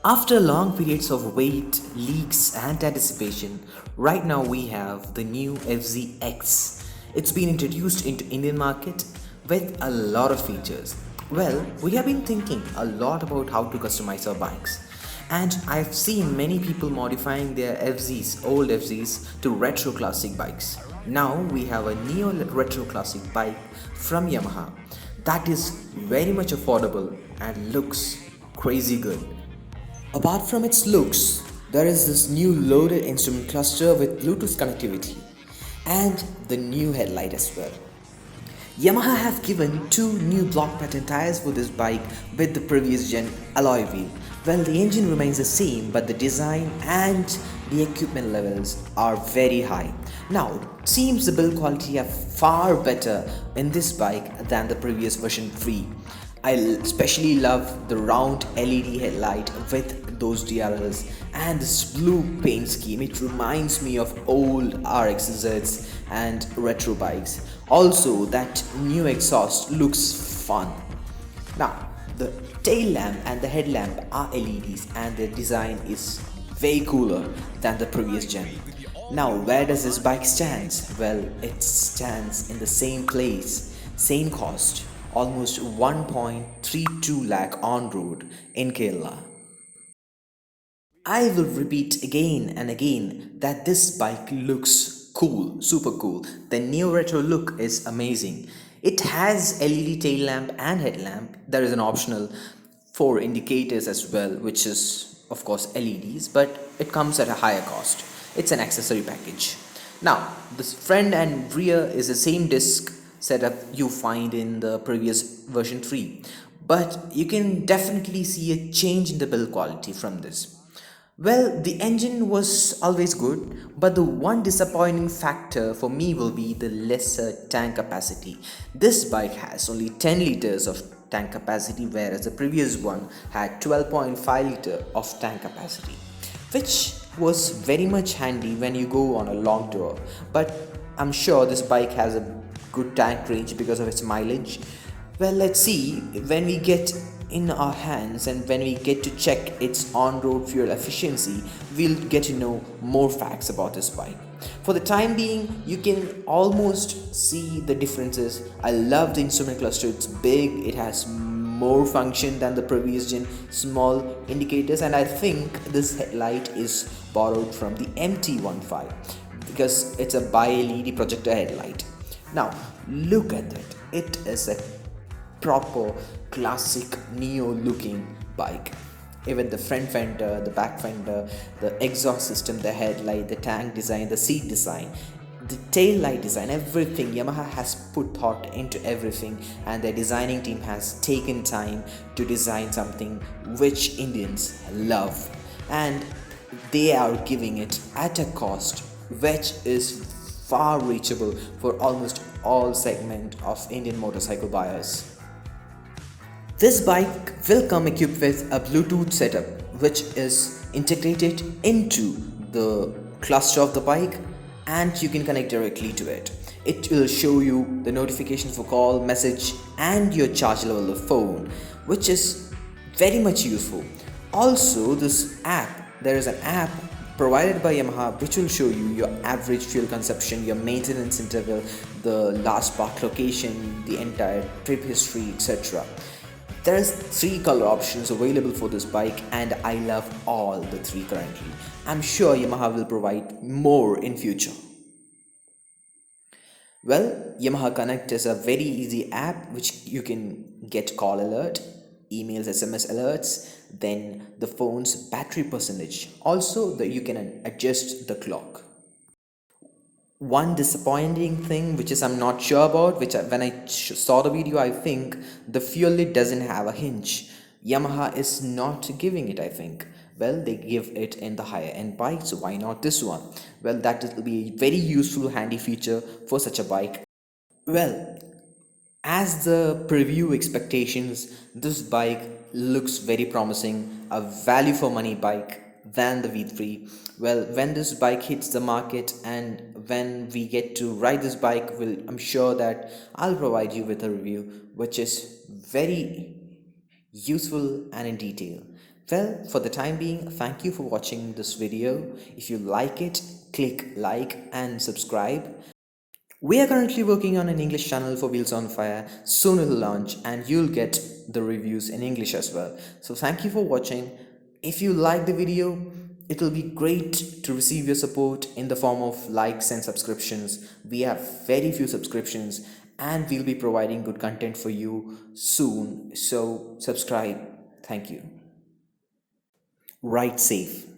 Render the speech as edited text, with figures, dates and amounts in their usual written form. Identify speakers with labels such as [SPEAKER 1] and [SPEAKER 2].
[SPEAKER 1] After long periods of wait, leaks, and anticipation, right now we have the new FZX. It's been introduced into Indian market with a lot of features. Well, we have been thinking a lot about how to customize our bikes. And I've seen many people modifying their FZs, old FZs, to retro classic bikes. Now we have a neo retro classic bike from Yamaha that is very much affordable and looks crazy good. Apart from its looks, there is this new loaded instrument cluster with Bluetooth connectivity and the new headlight as well. Yamaha have given two new block pattern tires for this bike with the previous gen alloy wheel. Well, the engine remains the same, but the design and the equipment levels are very high. Now, it seems the build quality are far better in this bike than the previous version 3. I especially love the round LED headlight with those DRLs and this blue paint scheme. It reminds me of old RXZs and retro bikes. Also, that new exhaust looks fun. Now, the tail lamp and the headlamp are LEDs and their design is way cooler than the previous gen. Now, where does this bike stand? Well, it stands in the same place, same cost, almost 1.32 lakh on road in Kerala. I will repeat again and again that this bike looks cool, super cool. The neo retro look is amazing. It has LED tail lamp and headlamp. There is an optional for indicators as well, which is of course LEDs, but it comes at a higher cost. It's an accessory package. Now, the front and rear is the same disc setup you find in the previous version 3, but you can definitely see a change in the build quality from this. Well, the engine was always good, but the one disappointing factor for me will be the lesser tank capacity. This bike has only 10 liters of tank capacity, whereas the previous one had 12.5 liter of tank capacity, which was very much handy when you go on a long tour. But I'm sure this bike has a good tank range because of its mileage. Well, let's see when we get in our hands and when we get to check its on-road fuel efficiency, we'll get to know more facts about this bike. For the time being, you can almost see the differences. I love the instrument cluster. It's big, it has more function than the previous gen, small indicators, and I think this headlight is borrowed from the MT15 because it's a bi-LED projector headlight. Now, look at it. It is a proper classic neo looking bike. Even the front fender, the back fender, the exhaust system, the headlight, the tank design, the seat design, the tail light design, everything. Yamaha has put thought into everything, and their designing team has taken time to design something which Indians love, and they are giving it at a cost which is far reachable for almost all segment of Indian motorcycle buyers. This bike will come equipped with a Bluetooth setup which is integrated into the cluster of the bike, and you can connect directly to it. It will show you the notification for call, message, and your charge level of phone, which is very much useful. Also, this app, there is an app provided by Yamaha which will show you your average fuel consumption, your maintenance interval, the last park location, the entire trip history, etc. There's three color options available for this bike, and I love all the three currently. I'm sure Yamaha will provide more in future. Well, Yamaha Connect is a very easy app which you can get call alert, emails, SMS alerts, then the phone's battery percentage. Also, you can adjust the clock. One disappointing thing which is I'm not sure about, which when I saw the video, I think the fuel lid doesn't have a hinge. Yamaha is not giving it, I think. Well, they give it in the higher end bike, so why not this one? Well, that will be a very useful handy feature for such a bike. Well, as the preview expectations, this bike looks very promising, a value for money bike than the V3. Well, when this bike hits the market and when we get to ride this bike, I'm sure that I'll provide you with a review which is very useful and in detail. Well, for the time being, thank you for watching this video. If you like it, click like and subscribe. We are currently working on an English channel for Wheels on Fire. Soon it'll launch and you'll get the reviews in English as well. So thank you for watching. If you like the video, it will be great to receive your support in the form of likes and subscriptions. We have very few subscriptions and we'll be providing good content for you soon. So subscribe. Thank you. Ride safe.